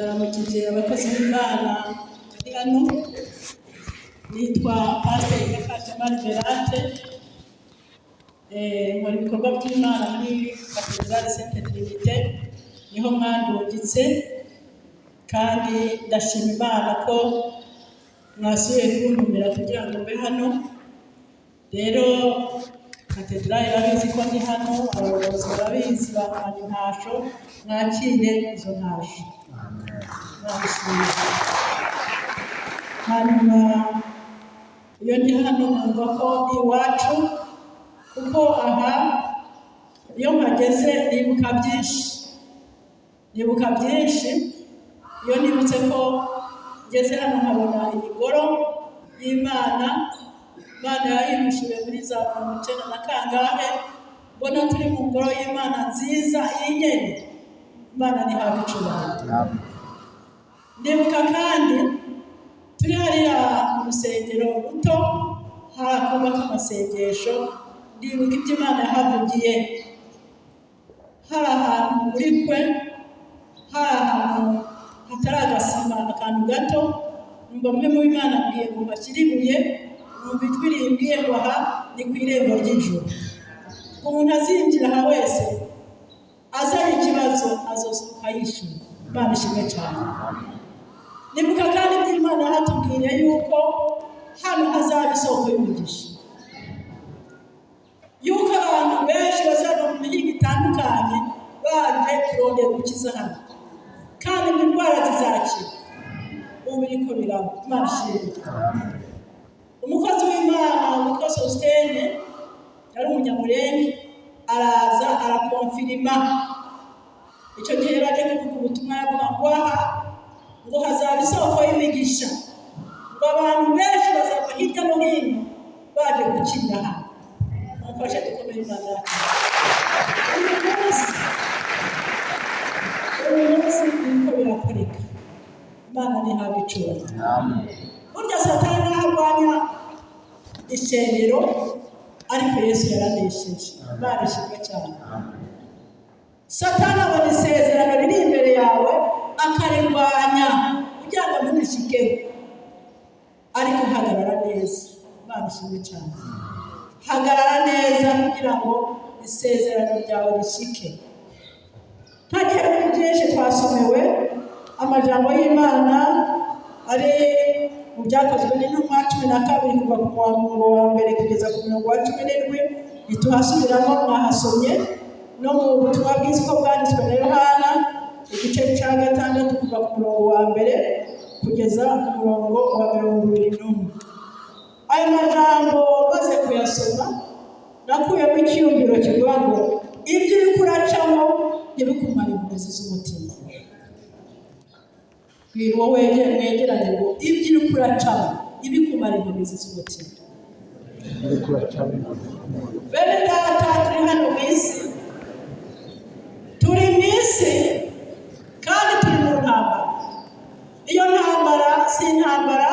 ndaramukije abakozi b'Imana hano. Nitwa Pastor Nyakasha Margarete, mu bikorwa by'Imana muri Cathedral Sainte Trinité niho mwandungitse, kandi ndashima Imana ko mwasuye kuntumira kugira ngo mbe hano. Rero Cathedral irabizi ko ndi hano, abayobozi barabizi, bampaye intasho, mwakire izo ntasho. Hanyuma iyo ndi hano numva ko iwacu, kuko aha iyo mpageze nibuka byinshi. Iyo nibutse ko ngeze hano nkabona ingoro y'Imana, Imana yayimushije muri za 19 na kangahe, mbona turi mu ngoro y'Imana nziza y'inyene. Imana ni hafi cyane. Ndibuka kandi turi hariya mu rusengero ruto harakubaka amasengesho. Ndibuka ibyo Imana yahavugiye, hari ahantu muri kwe, hari ahantu hatari agasima akantu gato, numva mwe mu Imana mbwiye ngo bashyire ibuye, numva ijwi rimbwiye ngo aha ni ku irembo ry'ijuru. Umuntu azinjira aha wese azanye ikibazo azosohoka yishimye. Imana ishimwe cyane. Nibuka kandi ibyo Imana yahatubwiye yuko hano hazaba isoko y'umugisha, yuko abantu benshi bazava mu mihingo itandukanye baje kurondera gukiza hano, kandi indwara zizakira. Ubu biriko biraba. Imana ishimwe. Umukozi w'Imana witwa Sostene yari umunyamurenge, araza arakonfirima icyo gihe baje kuvuga ubutumwa, yavuga ngo aha ngo hazaba isoko y'imigisha, ngo abantu benshi bazava hirya no hino baje gukira hano. Mufashe dukomere Imana yacu. Uyu munsi niko birakoreka. Imana ni habi icuro. Burya Satani arwanya ishengero, ariko Yesu yaranesheje. Imana ishimwe cyane. Satani abona isezerano riri imbere yawe akarirwanya kugira ngo nturishikeho, ariko hagarara neza. Imana ishimwe cyane. Hagarara neza kugira ngo isezerano ryawe rishike. Ntagiye muri byinshi twasomewe amajambo y'Imana ari mu Byakozwe n'Intumwa 12 kuva ku murongo wa mbere kugeza ku murongo wa 17. Ntituhasubiramo, mwahasomye no mu butumwa bwiza ko bwanditswe na Yohana igice cya 6 kuva ku murongo wa mbere kugeza ku murongo wa 21. Ayo majambo maze kuyasoma nakuyemo icyumviro kivuga ngo ibyo uri kuracamo ntibikumare impuhwe z'umutima. Bwira uwo mwegeranye ngo ibyo uri kuracamo ntibikumare impuhwe z'umutima. Bene data, turi hano mu isi, turi mu isi kandi turi mu ntambara. Iyo ntambara si intambara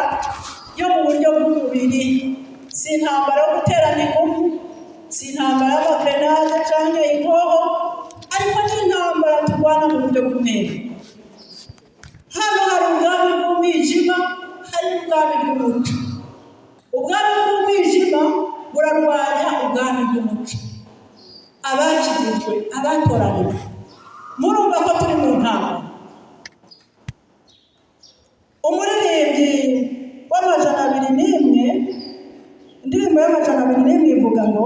yo mu buryo bw'umubiri, si intambara yo guterana ingufu, si intambara y'amagrenade cyangwa inkoho, ariko ni intambara turwana mu buryo bw'umwere. Hano hari ubwami bw'umwijima, hari ubwami bw'umuco. Ubwami bw'umwijima burarwanya ubwami bw'umuco. Abakirijwe, abatoranyijwe, murumva ko turi mu ntambara. Umuririmbyi w'amajana 201, indirimbo y'amajana 201 ivuga ngo,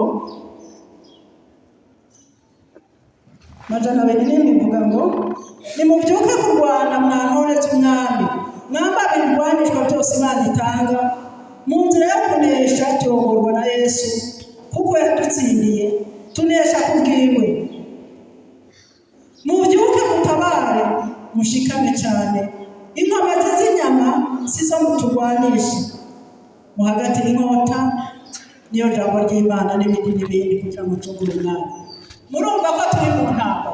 amajana 201 ivuga ngo nimubyuke kurwana mwantoretse umwami, mwambare ibirwanishwa byose Imana itanga, mu nzira yo kunesha turongorwa na Yesu, kuko yadutsindiye tunesha kubwiwe. Mubyuke mutabare mushikame cyane, inkomezi z'inyama sizo muturwanisha, muhagati inkota niyo jambo ry'Imana n'ibindi kugira ngo mucungure umwami. Murumva ko turi mu ntambara,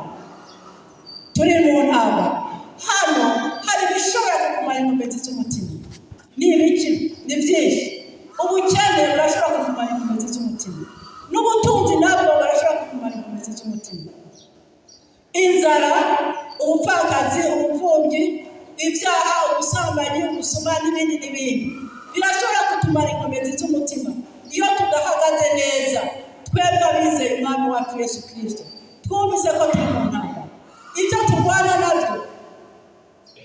turi mu ntambara. Hano hari ibishobora kukumara inkomezi z'umutima. Ni ibiki? Ni byinshi. Ubukene burashobora kukumara inkomezi z'umutima, n'ubutunzi nabwo burashobora kukumara inkomezi z'umutima. Inzara, ubupfakazi, ubupfubyi, ibyaha, ubusambanyi, ubusuma n'ibindi birashobora kutumara inkomezi z'umutima iyo tudahagaze neza. Twebwe abizeye umwami wacu Yesu Kristo twumvise ko turi mu ntambara, ibyo turwana nabyo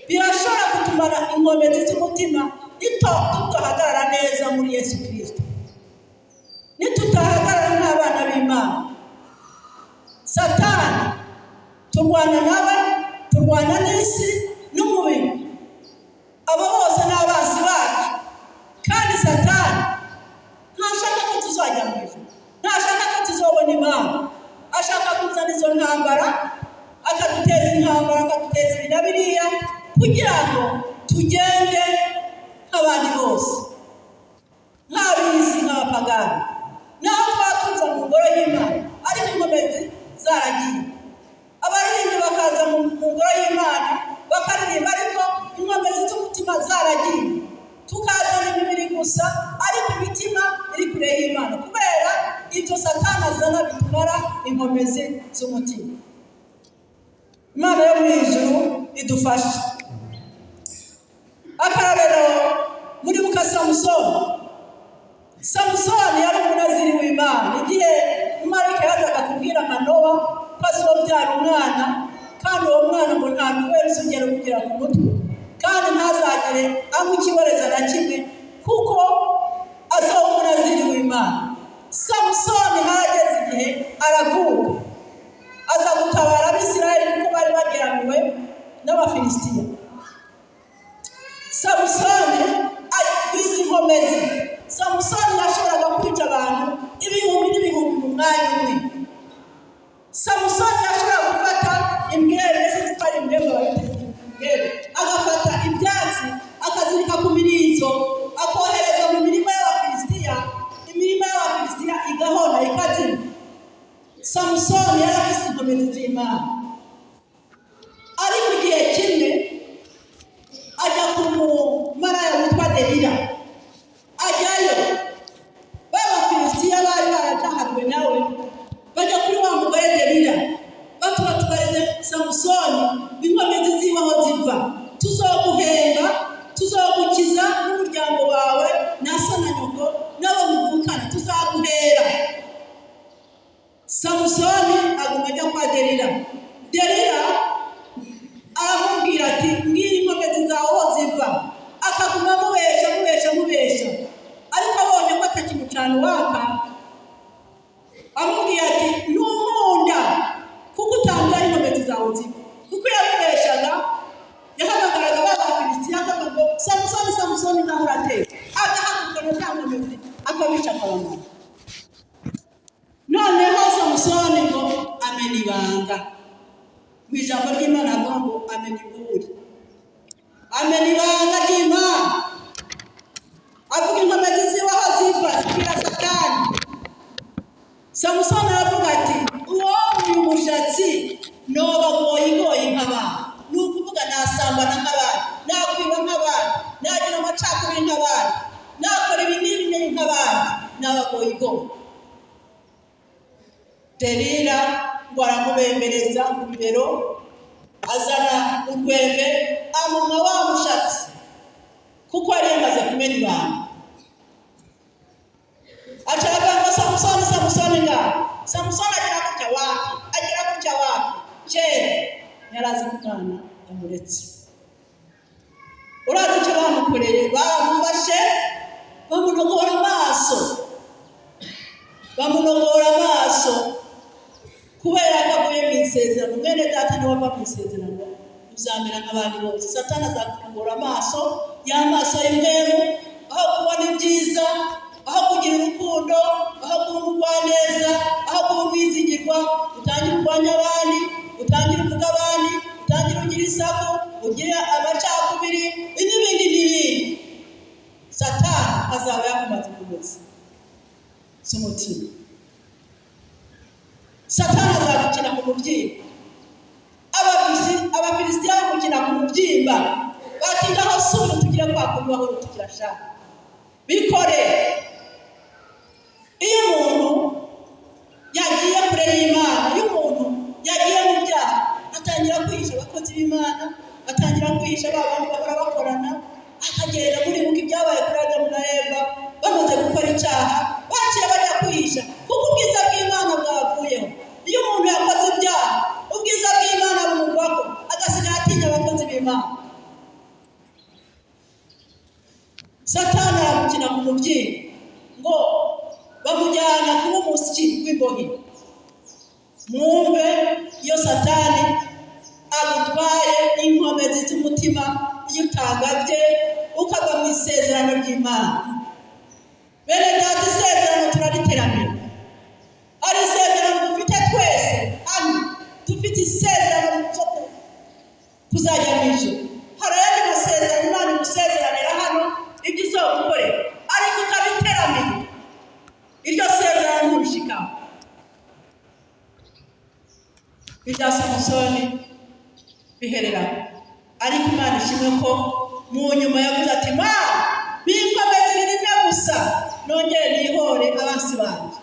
birashobora kutumara inkomezi z'umutima tutahagarara neza muri Yesu Kristo, nitutahagarara nk'abana b'Imana. Satani turwana nawe, turwana n'isi n'umubiri, abo bose ni abanzi bacu. Kandi Satani ntashaka ko tuzajya mu ijuru, ntashaka ko tuzobona Imana. Ashaka kuzana izo ntambara, akaduteza intambara, akaduteza ibi na biriya, kugira ngo tugende nk'abandi bose, nk'ab'isi, nk'abapagani. Naho twatuza mu ngoro y'Imana ariko inkomezi zaragiye. Abaririmbyi bakaza mu ngoro y'Imana bakaririmba ariko inkomezi z'umutima zaragiye. Tukazana imibiri gusa ariko imitima iri kure y'Imana, kubera ibyo Satani azana bitumara inkomezi z'umutima. Imana yo mu ijuru idufashe. Akarabero muri buka Samusoni yari umunaziri w'Imana. Igihe Marayika yazaga kubwira Manowa ko azobyara umwana, kandi uwo mwana ngo nta kubera uzongera kugera ku mutwe, kandi ntazagere aho ikiboreza na kimwe, kuko azoba umunaziri w'Imana. Samusoni harageze igihe aravuka, aza gutabara Abisirayeli kuko bari bageramiwe n'Abafilisitiya. Samusoni agize inkomezi. Samusoni yashoboraga kwica abantu ibihumbi n'ibihumbi mu mwanya umwe. Samusoni yashoboraga gufata imbwebwe, zitwara imbwebwe, agafata ibyatsi akazirika ku mirizo, akohereza mu mirima y'Abafilisitiya, imirima y'Abafilisitiya igahona ikazima. Samusoni yari afite inkomezi z'Imana. Ariko igihe kimwe ajya ku mumaraya witwa Delila, ajyayo. B'Abafilisitiya bari barajahajwe nawe, bajya kuri wa mugore Delila batubarize Samusoni inkomezi ziwe aho ziva, tuzoguhemba, tuzogukiza n'umuryango wawe na so na nyoko n'abo muvukana, tuzaguhera. Samusoni aguma ajya kwa Delila. Delila aramubwira ati mbwira inkomezi zawe aho ziva. Akaguma amubesha, ariko abonye ko atakimucana uwaka, amubwira ati n'umunda kuko utambwira inkomezi zawe ziva. Kuko yamubeshaga, yahamagaraga b'Abafilisitiya akavuga ngo Samusoni ntaho urateye, agahaguruka nta nkomezi akabica akabamara. Noneho Samusoni ngo amena ibanga. Mu ijambo ry'Imana avuga ngo amena iburi, amena ibanga ry'Imana, avuga inkomezi ziwe aho ziva, zibwira Satani. Samusoni aravuga ati uwo uyu mushatsi noba goyigoyi nk'abandi, ni ukuvuga nasambana nk'abandi, nakwiba nk'abandi, nagira amacakubiri nk'abandi, nakora ibi n'ibi nk'abandi, n'abagoyigoyi. Delila ngo aramubembereza ku bibero, azana urwembe amunwa wa mushatsi, kuko yari yamaze kumena ibanga. Acaga ngo Samusoni ngaho. Samusoni agira gutya wapi, kera yarazi ko umwana yamuretse. Urazi icyo bamukoreye? Baramufashe bamunogora amaso, kubera ko avuye mu isezerano. Mwene data niwe ava mu isezerano, uzamera nk'abandi bose. Satani azakunogora amaso, y'amaso y'imbeho, aho kubona ibyiza, aho kugira urukundo, aho kuba umugwaneza, aho kuba umwizigirwa, utangira urwanya abandi, utangira uvuga abandi, utangira ugira isaku, ugira amacakubiri n'ibindi. Satani azaba yakumaze kubuza z'umutima. Satani azagukina ku mubyimba. Abafilisitiya bagukina ku mubyimba, batinda aho sura tugira kwa kubaho tugira shaka. Bikore. Iyo umuntu yagiye kure y'Imana, iyo umuntu yagiye mu byaha, atangira kwihisha abakozi b'Imana, atangira kwihisha abantu bahora bakorana, akagenda muribuka ibyabaye kuri Adamu na Eva bamaze gukora icyaha, baciye bajya kwihisha kuko ubwiza bw'Imana bwavuyeho. Iyo umuntu yakoze ibyaha, ubwiza bw'Imana bumuvako, agasigara atinya abakozi b'Imana. Satani aramukina ku mubyeyi ngo bamujyana kuba umusyi w'imbohe. Mwumve iyo Satani agutwaye inkomezi z'umutima, iyo utagabye ukava mu isezerano ry'Imana. Bene data, isezerano turariteramira. Ari isezerano dufite twese hano, dufite isezerano cyo kuzajya mu ijuru. Hari ayandi masezerano Imana imusezeranira hano ibyo uzogukorera, ariko ukabiteramira, iryo sezerano nturishikaho. Ibya Samusoni biherera, ariko Imana ishimwe ko mu nyuma yavuze ati Mana binkomeze rimwe gusa nongere nihore abansi banjye.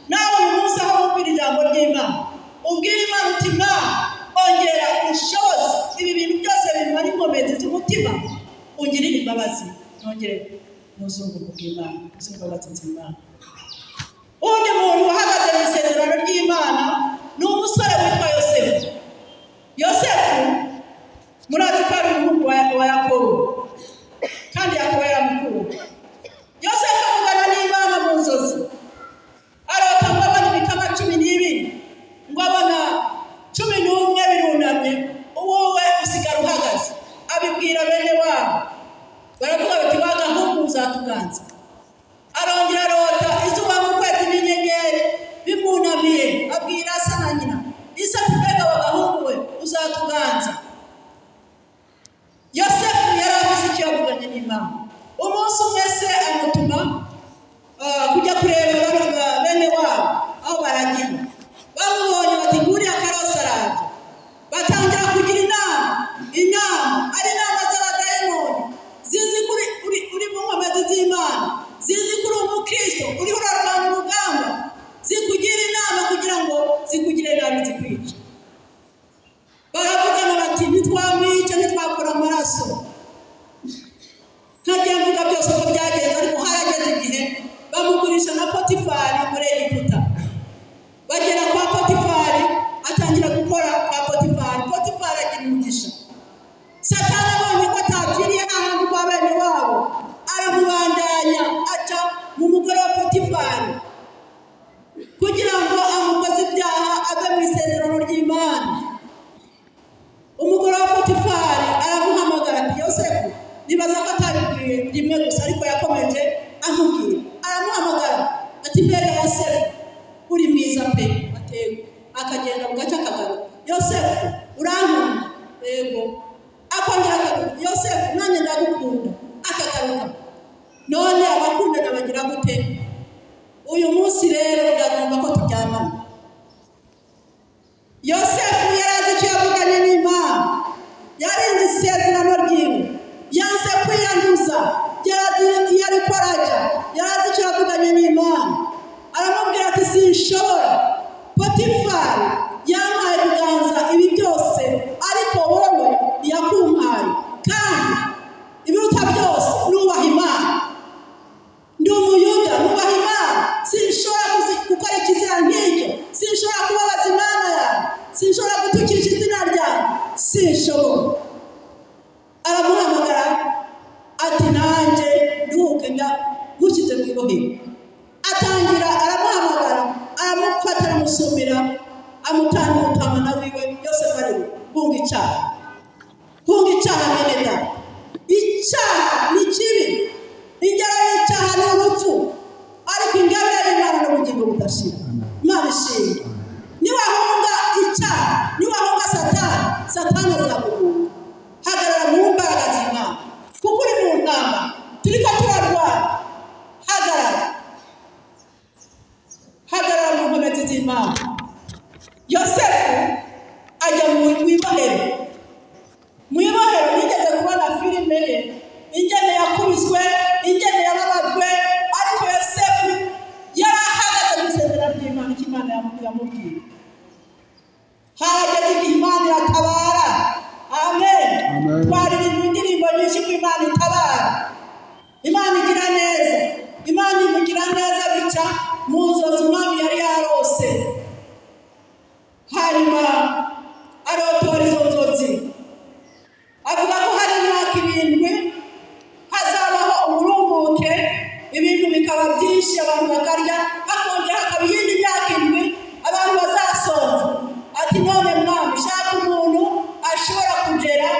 Nawe uyu munsi aho wumvira ijambo ry'Imana, ubwira Imana uti Mana ongera ushoboze ibi bintu byose bimara inkomezi z'umutima, ungirire imbabazi nongere muzunguruko bw'Imana, muzunguruko z'Imana. Undi muntu uhagaze mu isezerano ry'Imana ni umusore witwa Yosefu. Yosefu murazi ko ari umuhungu wa Yakobo, kandi Yakobo yari mukuru. Yosefu avugana n'Imana mu nzozi, arota ngo abona ibikama 12, ngo abona 11 birunamye, wowe usigara uhagaze. Abibwira bene wabo, baravuga bati wagahungu uzatuganza. Arongera arota izuba mu kwezi n'inyenyeri bimunamiye, abwira se na nyina, Isa mbega wagahungu we uzatuganza. Yosefu yari afise icyo yavuganye n'Imana. Umunsi umwe se amutuma kujya kureba bene wabo aho baragiye. Bamubonye bati nguriya Karosi araje. Batangira kugira inama ari inama z'abadayimoni, zizi kuri mu nkomezi z'Imana, zizi kuri umukristo uriho urarwana urugamba, zikugira inama kugira ngo zikugire nabi zikwica. Baravugana bati ntitwamwica, ntitwakora amaraso. Ntagiye mvuga byose ko byagenze, ariko harageze igihe bamugurisha na Potifari muri Egiputa. Bagera kwa Potifari, atangira gukora kwa Potifari. Potifari agira umugisha. Satani abonye ko atapfiriye ahantu kwa bene wabo, aramubandanya aca mu mugore wa Potifari kugira ngo amukoze ibyaha ave mu isezerano ry'Imana. Umugore wa Potifari aramuhamagara ati Yosefu, nibaza ko atabibwiye rimwe gusa, ariko yakomeje amubwira. Aramuhamagara ati mbega Yosefu uri mwiza pe, atego. Akagenda mu gace akagaruka, Yosefu urankunda? Yego. Akongera akagaruka, Yosefu nanjye ndagukunda. Akagaruka. None abakundana bagira gute? Uyu munsi rero ndagomba ko turyamana. Yosefu yarazi icyo yavuganye n'Imana, yarinze isezerano ryiwe, yanse kwiyanduza, yarazi iyo ariko arajya, yarazi icyo yavuganye n'Imana. Aramubwira ati sinshobora, Potifari yampaye kuganza ibi byose, ariko wowe ntiyakumpaye, kandi ibiruta byose nubaha Imana. Ndi umuyuda, nubaha Imana, sinshobora gukora ikizira nk'icyo, sinshobora kubabaza Imana yawe, sinshobora gutukisha izina ryawe, sinshobora. Aramuhamagara ati nanjye nduhuke mushyize mu ibohero. Atangira aramuhamagara, aramufata, aramusumira, amutana umutamana wiwe. Yosefu ariwe hunga icyaha, hunga icyaha bene data. Icyaha ni kibi, ingero y'icyaha ni urupfu, ariko ingabire y'Imana n'ubugingo budashira. Imana ishimwe. Niwahunga icyaha, niwahunga Satani azaguhunga. Hagarara mu mbaraga z'Imana, kuko uri mu ntambara, turiko turarwana. Hagarara myaka 7 hazabaho uburumbuke, ibintu bikaba byinshi, abantu bakarya, hakongera hakaba iyindi myaka 7 abantu bazasonza. Ati none mwami, shaka umuntu ashobora kugera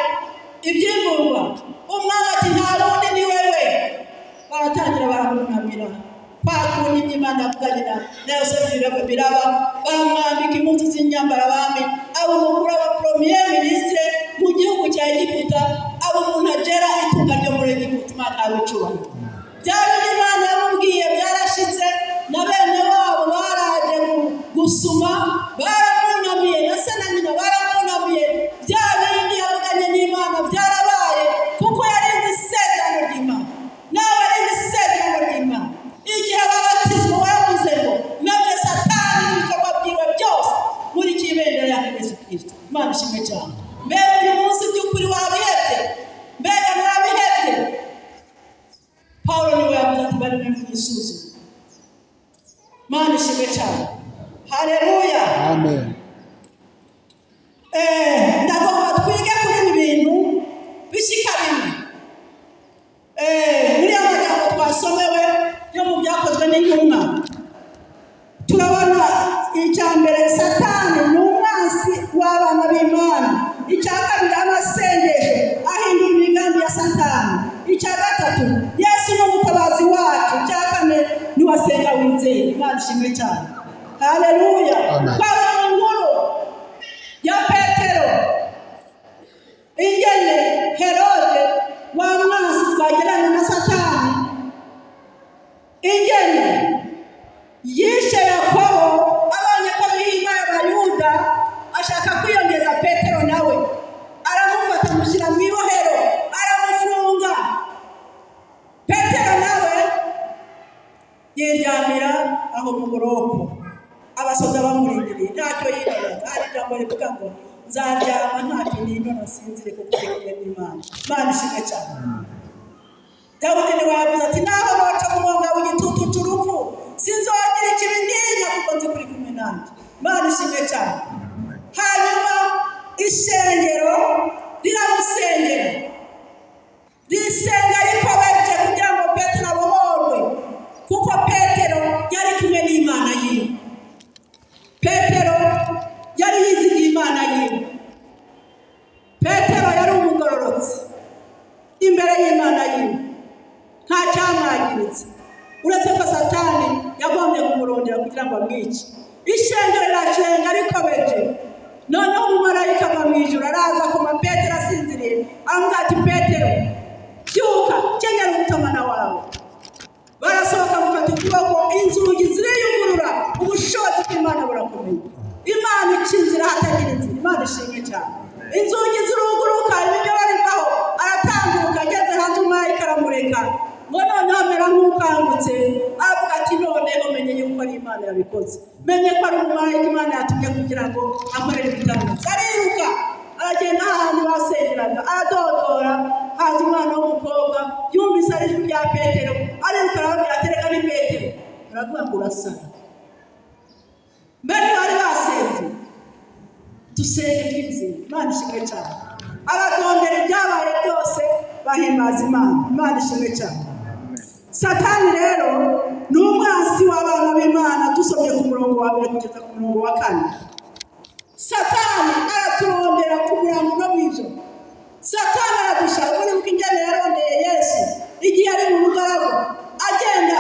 ibyimburwa. Umwami ati nta wundi ni wewe. Baratangira baramunamira, kwa kundi Imana yavuganye na Yosefu biraba, baramwambika impuzu z'inyambara abami, abo umukuru wa premier ministre mu gihugu cya Egiputa, abo umuntu agera itunga ryo muri Egiputa. Imana abicubana byaba Imana yamubwiye byarashitse, na bene wabo baraje gusuma, baramunamiye, na se na nyina baramunamiye. Bya bindi yavuganye n'Imana byarabaye, kuko yarinze isezerano ry'Imana. Nawe yarinze isezerano ry'Imana. Igihe babatizwa waravuze ngo namwe Satani n'ibikorwa byiwe byose muri kibendera ya Yesu Kristo. Imana ishimwe cyane. Mbega uyu munsi by'ukuri wabihebye? Mbega mwabihebye? Paulo niwe yavuze ati bari mu isuzu. Imana ishimwe cyane. Haleluya. Amen. Ndagomba twige kuri ibi bintu bishika bimwe. Muri amagambo twasomewe yo mu byakozwe n'intumwa, turabona icya mbere Satani ni umwansi w'abana b'Imana. Icya kabiri amasengesho ahindura imigambi ya Satani. Icya gatatu Yesu ni umutabazi wacu. Icya kane ni wasenga wizeye. Imana ishimwe cyane. Haleluya. Twabona inkuru ya Petero ingene Herode wa mwansi twagerana na Satani, ingene yishe Yakobo abonye ko bihimbaye Abayuda, ashaka kwiyongeza Petero nawe aramufata amushyira mu ibohero, aramufunga. Petero nawe yiryamira aho mu buroko, abasoda bamurindiriye, ntacyo yinona. Hari ijambo rivuga ngo nzaryama ntacyo ninona, sinzire kuko ndikumwe n'Imana. Imana ishimwe cyane. Dawudi niwe yavuze ati naho baca mu mwonga w'igitutu cy'urupfu sinzogira ikibi ntinya, kuko nzi kuri kumwe nanjye. Imana ishimwe cyane. Hanyuma ishengero riramusengera, risenga rikomeje kugira ngo Petero abohorwe, kuko Petero yari kumwe n'Imana yiwe. Petero yari yizigiye Imana yiwe. Petero yari umugororotsi imbere y'Imana yiwe, nta cyamwagiritse uretse ko Satani yagombye kumurondera kugira ngo amwice. Ishengero rirasenga rikomeje. Noneho umumarayika ava mu ijuru araza akoma Petero asinziriye, aramubwira ati Petero byuka, kenyera umutamana wawe. Barasohoka mufata ukuboko, inzugi ziriyugurura, ubushobozi bw'Imana burakomeye. Imana ica inzira hatagira inzira. Imana ishimwe cyane. Inzugi ziruguruka, ibyo barivaho, aratambuka, ageze hanze umumarayika aramureka ngo noneho amera nk'ukangutse, avuga ati noneho menye yuko ari Imana yabikoze, menye ko ari umumarayika Imana yatumye kugira ngo akorere ibitangaza. Ariruka aragenda ahantu basengeraga, aradodora, haza umwana w'umukobwa yumvise ari ijwi rya Petero, ariruka arababwira ati reka ni Petero. Aravuga ngo urasara. Mbere bari basenze, dusenge twizeye. Imana ishimwe cyane. Aradondera ibyabaye byose bahimbaza Imana. Imana ishimwe cyane. Satani rero ni umwansi w'abana b'Imana. Dusomye ku murongo wa 1 kugeza ku murongo wa 4. Satani araturondera ku murango no mwijoro. Satani aradushaka. Uri ukingene yarondeye Yesu igihe ari mu bugaragwa, agenda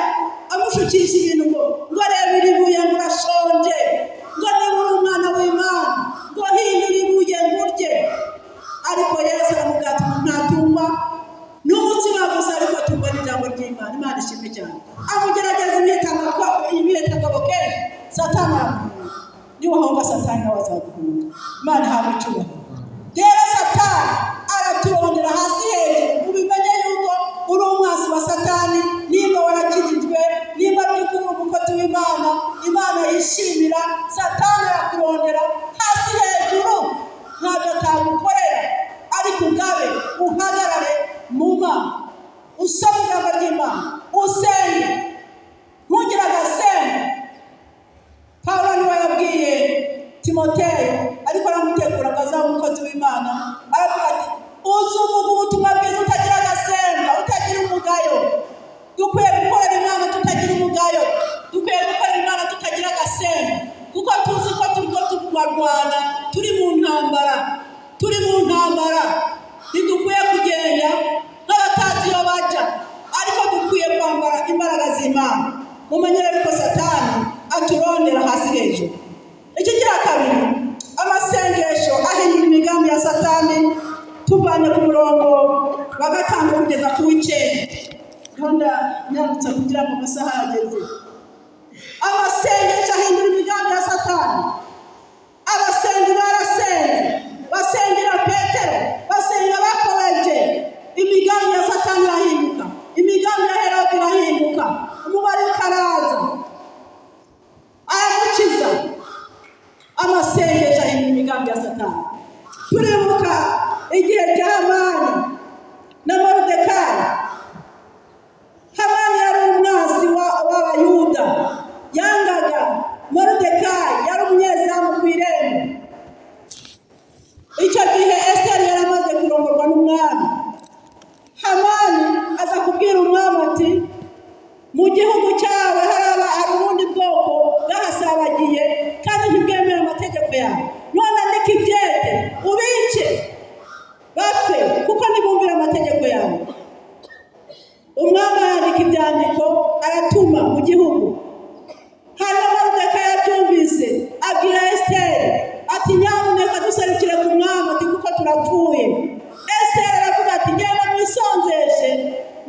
amushukisha ibintu ngo reba iri buye murashonje, ngo niba uri umwana w'Imana, ngo hindura ibuye ngurye. Ariko Yesu aramubwira ati ntatumba n'umutsima gusa, ariko atumva n'ijambo ry'Imana. Imana ishimwe cyane. Amugerageza imyihetangabo kenshi, Satani aramuhunga. Niwahunga Satani nawe azaguhunga. Imana ihabwe icyubahiro. Rero Satani araturondera hasi hejuru, ubimenye yuko uri umwansi wa Satani. Niba warakijijwe, niba by'ukuri umukozi w'Imana, Imana yishimira, Satani arakurondera hasi hejuru, ntabwo atagukorera. Ariko ugabe uhagarare mu Mana, usome ijambo ry'Imana, usenge, ntugire agasenga. Pawulo niwe yabwiye Timoteyo, ariko aramutegura ngo azaba umukozi w'Imana, aravuga ati uzuvuga ubutumwa bwiza kurwana, turi mu ntambara, ntidukwiye kugenda nk'abatazi iyo bajya, ariko dukwiye kwambara imbaraga z'Imana. Mumenyere ko Satani aturondera hasi hejuru. Ikigira kabiri, amasengesho ahindura imigambi ya Satani, tuvanye ku murongo wa 5 kugeza ku 9. Nyarutse kugira ngo amasaha yageze. Amasengesho ahindura imigambi ya Satani. Abasengi barasenze, basengera Petero, basengera bakomeje, imigambi ya Satani irahinduka, imigambi ya Herode irahinduka, umubare karaza aramukiza. Amasengesho ahindura imigambi ya Satani. Turibuka igihe cya Hamani na Moridekayi. Hamani yari umwasi w'Abayuda, yangaga Moridekayi, yari umunyezamu ku irembo. Icyo gihe Esiteri yari amaze kurongorwa n'umwami. Hamani aza kubwira umwami ati, mu gihugu cyawe hari ubundi bwoko bwahasabagiye kandi ntibwemera amategeko yawe. None andika ibyete ubice bapfe kuko ntibumvira amategeko yawe. Umwami yandika ibyandiko aratuma mu gihugu. Hanyuma Moridekayi yabyumvise abwira Esiteri ati, nyamuneka duserukire ku mwami ati kuko turapfuye. Esiteri aravuga ati, ngenda mwisonzeshe,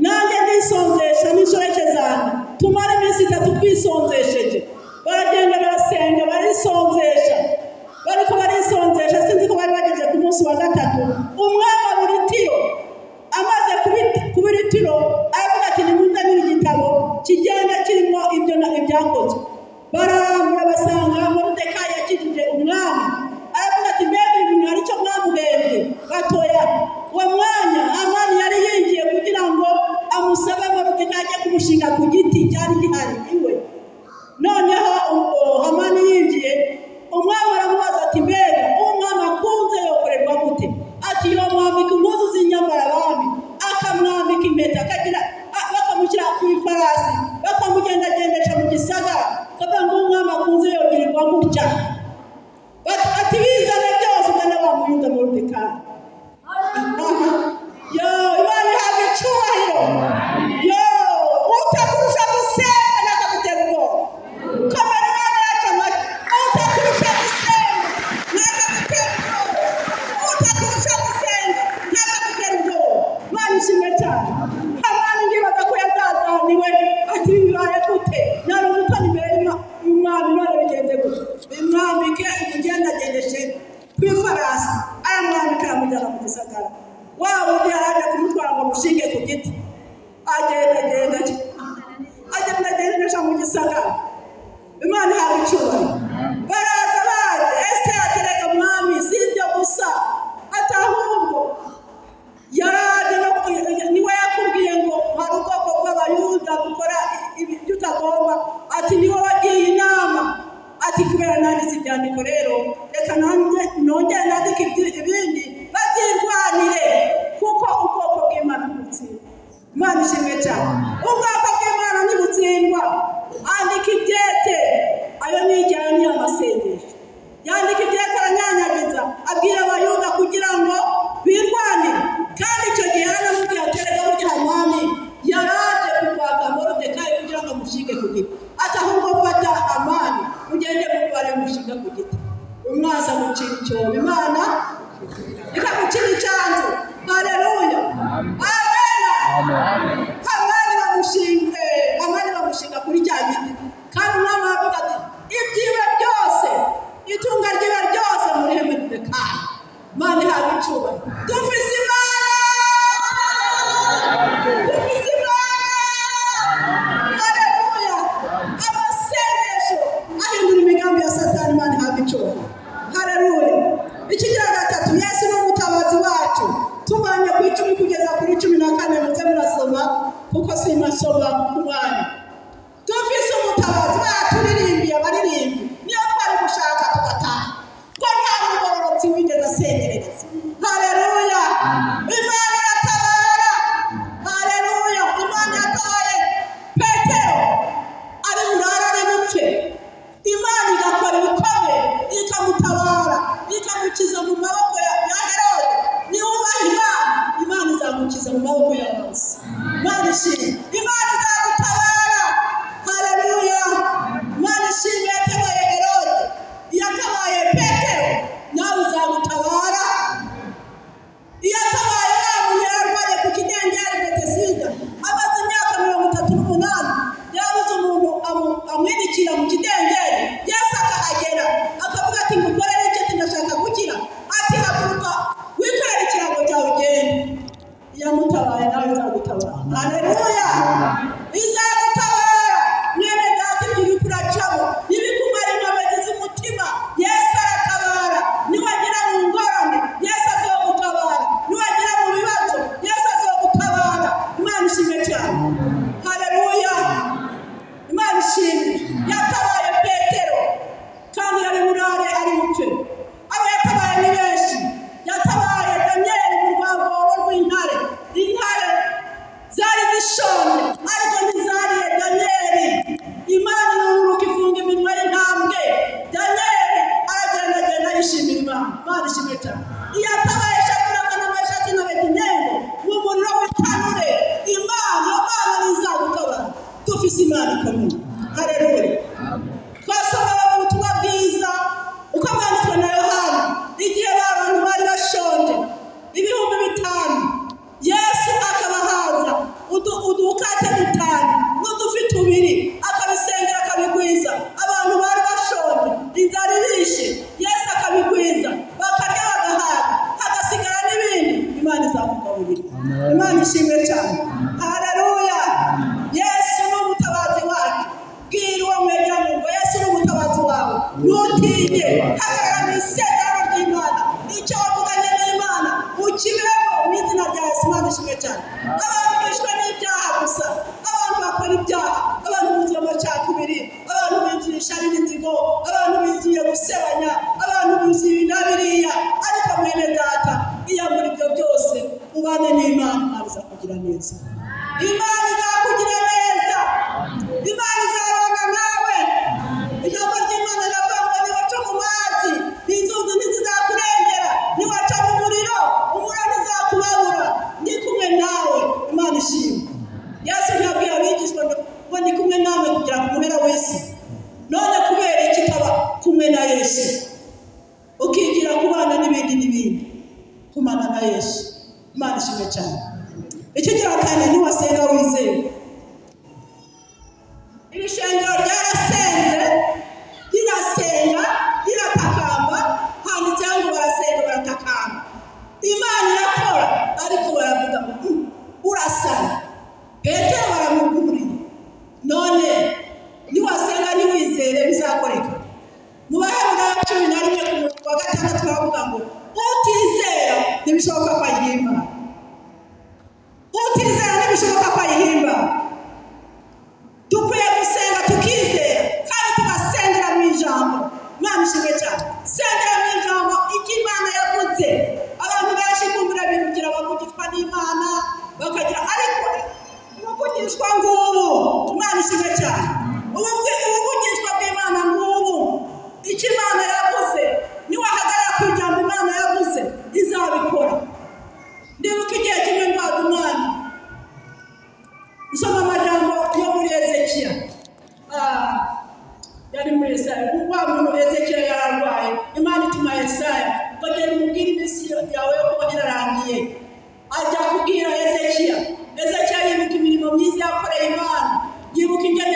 nanjye ndisonzesha n'inshoreke zanjye, tumara iminsi 3 twisonzesheje. Baragenda barasenga barisonzesha, bariko barisonzesha, sinzi ko bari bageze ku munsi wa 3. Umwami abura itiro, amaze kubira itiro aravuga ati, nimuzanire igitabo kigenda kirimo ibyo ibyakozwe. Barambura basanga Moridekayi yakijije umwami. Aravuga ati, mbega ibintu hari icyo mwamuhembye? Batoya uwo mwanya Hamani yari yinjiye kugira ngo amusabe Moridekayi ajye kumushinga ku giti cyari gihari iwe. Noneho Hamani yinjiye, umwami aramubaza ati, mbega uwo mwami akunze yokorerwa gute? Ati, yomwambika impuzu z'inyambara abami, akamwambika impeta, bakamushyira ku ifarasi, bakamugendagendesha mu gisagara, kavuga ngo umwami akunze yogirirwa gutya. Ati, bizane byose ugana wa Muyuda Moridekayi. Imana ihabwa icyubahiro. Utakurusha gusenga ntakagutera ubwoba. Komera Imana yacu amashyi. Utakurusha gusenga ntakagutera ubwoba. Utakurusha gusenga ntakagutera ubwoba. Imana ishimwe cyane. Hamani ndibaza ko yazazaniwe ati, bibaye gute? Nari umutoni imbere y'umwami, none bigenze gute? Bimwambike umugendagendeshe ku ifarasi, aramwambika aramujyana mu gisagara. Wa wundi yaraje kumutwara ngo amushinge ku giti. Agendagendesha mu gisagara. Imana ihabwa icyubahiro. Baraza baje, Esiteri atereka mwami, si ibyo gusa, ati ahubwo yaraje niwe yakubwiye ngo hari ubwoko bw'Abayuda gukora ibyo utagomba. Ati, niwe wagiye inama. Ati, kubera nanditse ibyandiko rero reka nongere nandike ibindi bazirwanire, kuko ubwoko bw'Imana ntibutsindwa. Imana ishimwe cyane. Ubwoko bw'Imana ntibutsindwa. Andika ibyete. Ayo ni amasengesho. Yandika ibyete aranyanyagiza, abwira Abayuda kugira ngo birwanire. Kandi icyo gihe yaramubwiye ati, erega burya Hamani yaraje kukwaka Moridekayi kugira ngo amushinge ku giti. Ati, ahubwo fata Hamani ugende mubare mushinga ku giti. Umwasi amucira icyobo, Imana ikamucira icyanzu. Haleluya. Amen. Hamani bamushinga kuri cya giti. Kandi umwami aravuga ati, ibyiwe byose, itunga ryiwe ryose murihe Moridekayi. Imana ihabwa icyubahiro. Dufise Imana. Haleluya. Amasengesho ahindura imigambi ya Satani. Imana ihabwa icyubahiro. Haleluya. Ikigira 3, Yesu ni umutabazi wacu. Tuvanye ku 10 kugeza kuri 14, muze murasoma kuko simasoma ku mwanya. Dufise umutabazi baturirimbiye abaririmbi, niyo twari gushaka tugataha, ko nta mugororotsi wigeze asengereza. Haleluya. Imana iratabara. Haleluya. Imana yatabaye Petero ari burara ari bupfe, Imana igakora ibikomeye ikamutabara. mu maboko y'abanzi. Imana ishimwe, Imana izagutabara. Haleluya. Imana ishimwe yatabaye Herode, yatabaye Petero, nawe uzagutabara. Yatabaye wa muntu yarwaye ku kidengeri Betesida, amaze imyaka 38 yabuze umuntu amwinjira mu kidengeri. Yesu akahagera akavuga ati ngukorere iki, ndashaka gukira. Ati haguruka wikorere ikirago cyawe ugende. Yamutabaye, nawe izagutabara. Haleluya. Izagutabara mwene data, ibyo kuracamo ibikumara inkomezi z'umutima, Yesu aratabara. Niwagira mu ngorane, Yesu azogutabara. Niwagira mu bibazo, Yesu azogutabara. Imana ishimwe cyane. Haleluya. Imana ishimwe. Yatabaye Petero kandi yari burare ari bupfe. Abo yatabaye ni benshi. Yatabaye Danieli mu rwaboro rw'intare. Intare zari zishonje ariko ntizariye Danieli. Imana iruruka ifunga iminwa y'intambwe. Danieli aragendagenda yishimira Imana. Imana ishimwe cyane. Yatabaye Shadaraka na Meshaki na Abedenego mu muriro w'itanure. Imana izagutabara. Dufise Imana ikomeye. Haleluya. Twasoma mu butumwa bwiza uko bwanditswe na Yohana, igihe abantu bari bashonje 5,000, Yesu akabahaza udukate 5 n'udufi 2, akabisengera akabigwiza. Abantu bari bashonje, inzara ibishe, Yesu akabigwiza, bakarya bagahaga, hagasigara n'ibindi. Imana izakugaburira. Imana ishimwe cyane. Haleluya. Yesu ni umutabazi wacu. Bwira uwo mwegera mu ngo, Yesu ni umutabazi wawe. Ntutinye, hagarara mu isezerano ry'Imana. Icyo wavuganye n'Imana ukibemo mu izina rya Yesu. Imana ishimwe cyane. Abantu bishwe n'ibyaha gusa, abantu bakora ibyaha, abantu buzuye amacakubiri, abantu buzuye ishari n'inzigo, abantu buzuye gusebanya, abantu buzuye na biriya. Ariko mwene data, iyo muri ibyo byose ubane n'Imana, Imana izakugira neza. Imana izakugira neza. Imana izabana nawe. Ijambo ry'Imana riravuga ngo niwaca mu mazi, inzuzi ntizizakurengera. Niwaca mu muriro, umuriro ntizakubabura. Ndi kumwe nawe. Imana ishimwe. Yesu yabwiye abigishwa ngo ndi kumwe nawe kugira ngo umuhera w'isi. None kubera iki utaba kumwe na Yesu, ukigira kubana n'ibindi kumana na Yesu? Imana ishimwe cyane. Ikigira kandi niwasenga wizeye. Iri shengero ryarasenze, rirasenga, riratakamba. Handitseho ngo barasenga baratakamba. Imana irakora, ariko baravuga ngo urasana. Petero baramuguriye. None niwasenga niwizere bizakoreka. Mu Baheburayo 11 ku 6 twavuga ngo utizera ntibishoboka ko ayihimba. Utizera ntibishoboka ko ayihimba. Dukwiye gusenga tukizera kandi tugasengera mu ijambo. Imana ishimwe cyane. Sengera mu ijambo icyo Imana yavuze. Abantu benshi kumbura birugira bakugishwa n'Imana bakagira, ariko ubugishwa ngubu. Imana ishimwe cyane. Ubugishwa bw'Imana ngubu. Icyo Imana yavuze, niwahagarara ku ijambo Imana yavuze, izabikora. Ndibuka igihe kimwe ndwaga umwana, nsoma amajambo yo muri Ezekiya. Yari muri Yesaya. Wa muntu Ezekiya yararwaye. Imana ituma Yesaya bagenda umubwira iminsi yawe yo kuba irarangiye. Ajya kubwira Ezekiya. Ezekiya yibuka imirimo myiza yakoreye Imana, yibuka ingene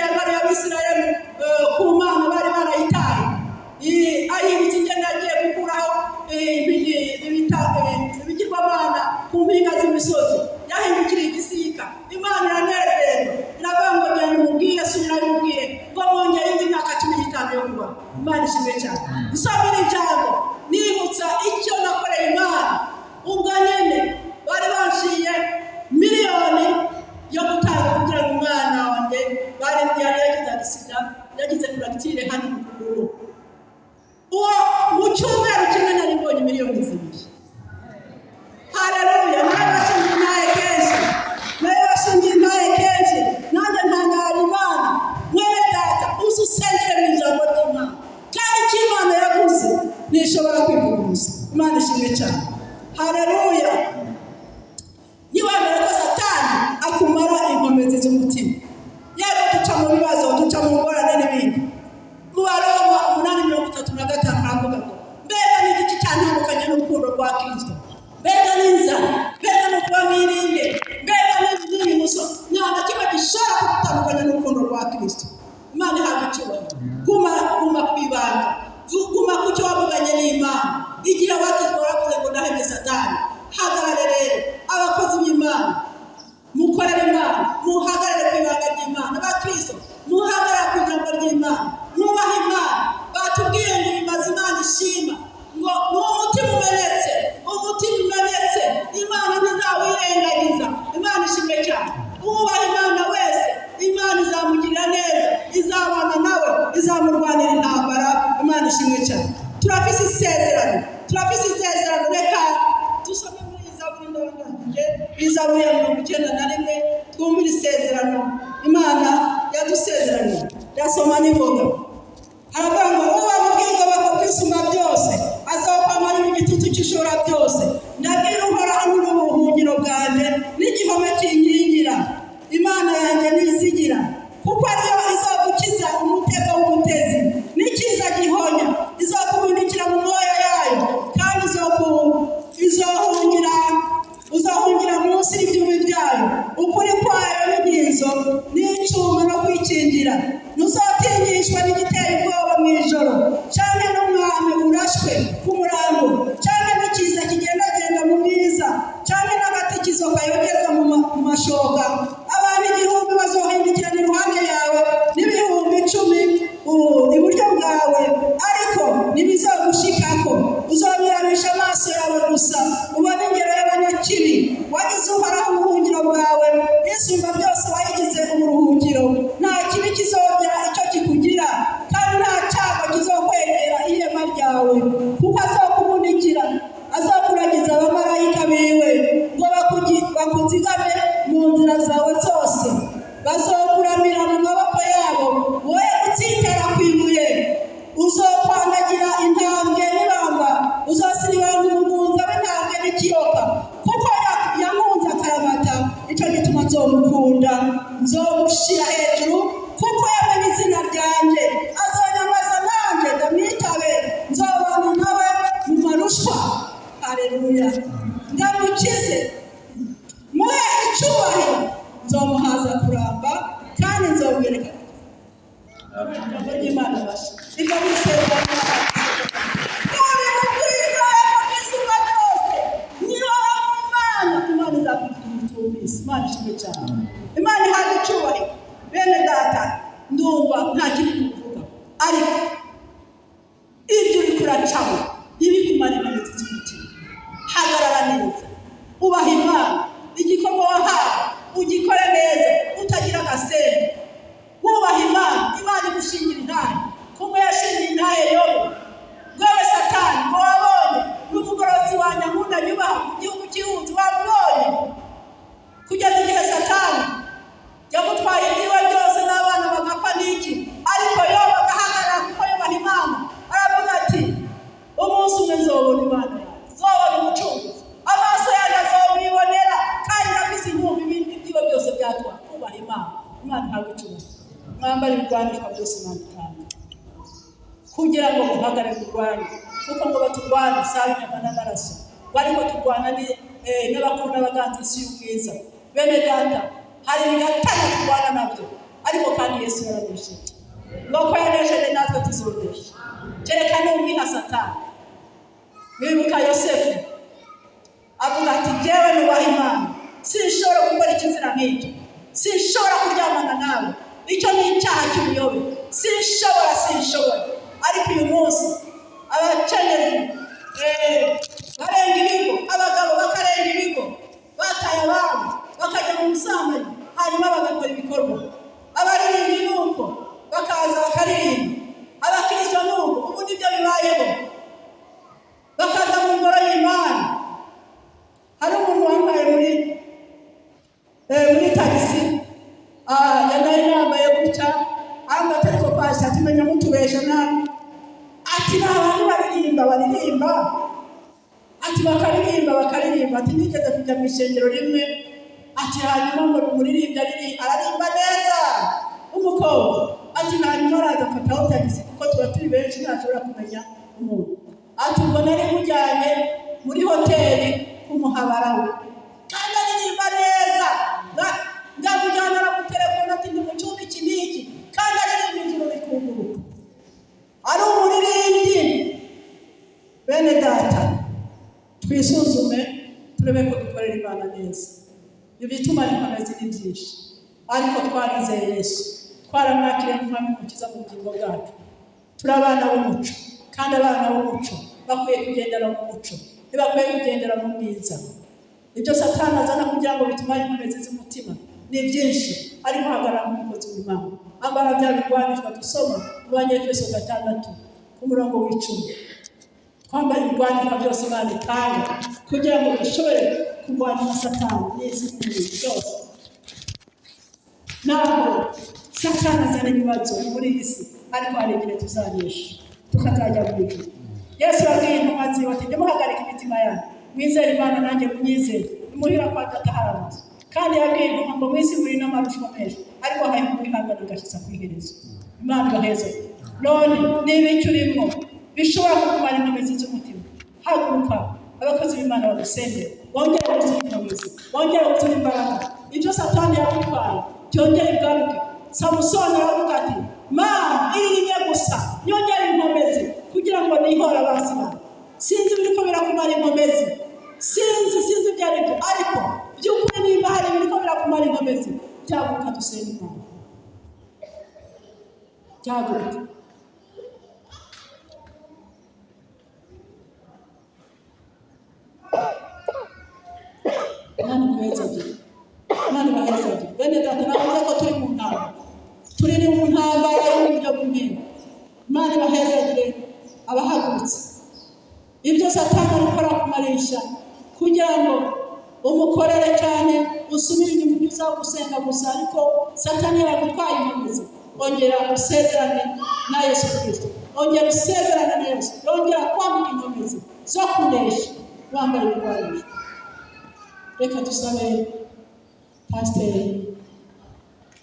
muhagarare ku ibanga ry'Imana. Abakristo muhagarare ku ijambo ry'Imana, mwubahe Imana. Batubwiye ngo bimaze Imana ishima, ngo umutima umenetse, umutima umenetse Imana ntizawirengagiza. Imana ishimwe cyane. Uwubaha Imana wese Imana izamugirira neza, izabana nawe, izamurwanira intambara. Imana ishimwe cyane. Turafise isezerano, turafise isezerano. Reka dusome muri Zaburi ndabandangije, Zaburi ya 91, twumvire isezerano Imana yadusezeranye. Yasoma n'ingoga, haravuga ngo uba mubwirwa bakakwisumba byose, azakwamara igitutu cy'ishora byose. Ndabwira Uhoraho n'ubuhungiro bwanjye n'igihome kinkingira. Imana yanjye nizigira, kuko ariyo izagukiza umutego w'umutezi n'ikiza gihonya. Izakubundikira mu moyo yayo, kandi uzahungira munsi y'ibyubi byayo. Ukuri kwayo n'inkinzo n'icyuma no kwikingira. Ntuzatinyishwa n'igitera ubwoba mu ijoro, cyane n'umwami urashwe ku murango, cyane n'ikiza kigendagenda mu bwiza, cyane n'agatikizo kayogeza mu mashoka. Abantu 1000 bazohindukirana iruhande yawe, n'ibihumbi 10 iburyo bwawe, ariko ntibizagushikako. Uzabirabisha amaso yawe gusa, ubone ingero y'abanyakibi. Wagize Uhoraho ubuhungiro bwawe, isumba byose wayigize uburuhukiro. Nta kibi kizongera icyo kikugira, kandi nta cyago kizokwegera ihema ryawe. Kuko azokubundikira, azakuragiza abamarayika biwe ngo bakuzigame mu nzira zawe zose. Bazokuramira mu maboko yabo, woye gutsitara ku ibuye. Uzokwandagira intambwe n'ibamba, uzasiribana umugunza w'intambwe n'ikiyoka. Kuko yankunze akaramata, icyo gituma nzomukunda, nzomushyira hejuru. Kuko yamenye izina ryanjye, azonyamaza nanjye ndamwitabe. Nzobana nawe mu marushwa. Haleluya. Ndamukize, muhe icyubahiro, nzomuhaza kuramba, kandi nzomwereka. Ijambo ry'Imana basha rikamusezeranya. Imana ishimwe cyane. Imana ihabwa icyubahiro. Bene data, ndumva nta kiri kuvuga, ariko ibyo uri kuracamo ibikumara iminsi cy'umutima. Hagarara neza, ubaha Imana. Igikorwa wahawe ugikore neza, utagira agasenge. Wubaha Imana, Imana igushingira intahe. Kumwe yashingiye intahe Yobu, rwawe Satani ngo wabonye n'umugorozi wa Nyamunda yubaha mu gihugu cy'ihunzi, wabonye kugeza igihe Satani yamutwaye ibyiwe byose n'abana bagapfa n'iki. Ariko Yobu agahagarara, kuko yubaha Imana. Aravuga ati umunsi umwe nzobona Imana yawe, nzobona umucunguzi, amaso yanjye azomwibonera, kandi nafise inkumbi ibindi byiwe byose byatwara. Kubaha Imana. Imana ntabwo icuruza. Mwambara ibigwanishwa byose Imana itanga, kugira ngo muhagarare kurwanya. Kuko ngo baturwane sabe inyama n'amaraso, bariko turwana n'abakuru n'abaganza isi y'ubwiza. Bene data, hari ibigatanya turwana nabyo, ariko kandi Yesu yaranesheje. Nuko yanesheje, natwe tuzonesha. Kereka n'umwiha Satani. Wibuka Yosefu avuga ati jyewe nubaha Imana, sinshobora gukora ikizira nk'icyo, sinshobora kuryamana nawe, icyo ni icyaha cy'ubuyobe. Sinshobora. Ariko uyu munsi abakenyezi barenga ibigo, abagabo bakarenga ibigo, bataye ababo bakajya mu busambanyi, hanyuma bagakora ibikorwa. Abaririmbi nuko bakaza bakaririmba, abakristo nuko. Ubu nibyo bibayeho, bakaza mu ngoro y'Imana. Hari umuntu wambaye muri tagisi, yanaye nambaye gutya, anga ariko pasha tumenya mutubesha nabi. Ati n'abantu baririmba, ati bakaririmba, ati nigeze kujya mu ishengero rimwe, ati hanyuma ngo umuririmbyi ararimba neza umukobwa, ati hanyuma araza afataho tagisi, kuko tuba turi benshi ntashobora kumenya umuntu. Ati ubwo nari mujyanye muri hoteli kumuhabara we, kandi aririmba neza. Ndamujyana aramutelefona ati ndi mu cyumba iki n'iki, kandi aririmba ijoro rikunguruka. Ari umuririmbyi. Bene data, twisuzume turebe ko dukorera Imana neza. Ibituma bikomeza ni byinshi. ariko twarizeye Yesu, twaramwakiriye nk'umwami n'umukiza mu bugingo bwacu. Turi abana b'umuco, kandi abana b'umuco bakwiye kugendera mu muco, ntibakwiye kugendera mu mwiza. Ibyo Satani azana kugira ngo bitumare inkomezi z'umutima ni byinshi, ariko hagarara nk'umukozi w'Imana. Ambara bya birwanishwa dusoma mu Banyefeso 6 ku murongo w'10. Twambara ibirwanishwa byose Imana itanga kugira ngo dushobore kurwanya na Satani n'izindi byose. Naho Satani azana ibibazo muri iyi si, ariko hari igihe tuzanesha tukazajya mu ijuru. Yesu yabwiye intumwa ziwe ati nimuhagarike imitima yanyu, mwizere Imana nanjye munyizere, nimuhira kwa Data hari amazu. Kandi yabwiye intumwa ngo mwisi muri n'amarushanwa menshi, ariko hari kwihangana ugashyitsa ku iherezo. Imana ibaheze. None niba icyo urimo bishobora kukumara inkomezi z'umutima, haguruka abakozi b'Imana bagusengere, wongere wuzure inkomezi, wongere wuzure imbaraga. Ibyo Satani yagutwaye byongere igaruke. Samusoni aravuga ati Mana iririmye gusa nyongere inkomezi kugira ngo nihora abanzi bawe. Sinzi biriko birakumara inkomezi, sinzi ibyo ari byo, ariko by'ukuri niba hari biriko birakumara inkomezi, byaguruka dusenga Imana. Byaguruka. Imana ibaheze. Bene Data, navuze ko turi mu ntambara. Turi mu ntambara y'uburyo bw'imana. Imana ibaheze abahagurutse. Ibyo Satani arikora kumarisha kugira ngo umukorere cyane, usubire inyuma ibyo uzagusenga gusa, ariko Satani yagutwaye inkomezi. Ongera usezerane na Yesu Kristo. Ongera usezerane na Yesu. Ongera kwambika inkomezi zo kunesha wambaye ibirwanisho. Reka dusabe Pasiteri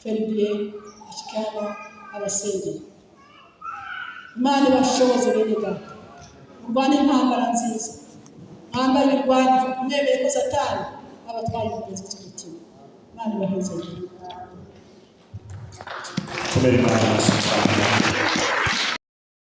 Feridie Ashikana abasengera. Imana ibashoboze bene Data, urwane intambara nziza, mwambare ibirwanisho, mwemere ko Satani abatwaye inkomezi z'umutima. Imana ibaheze.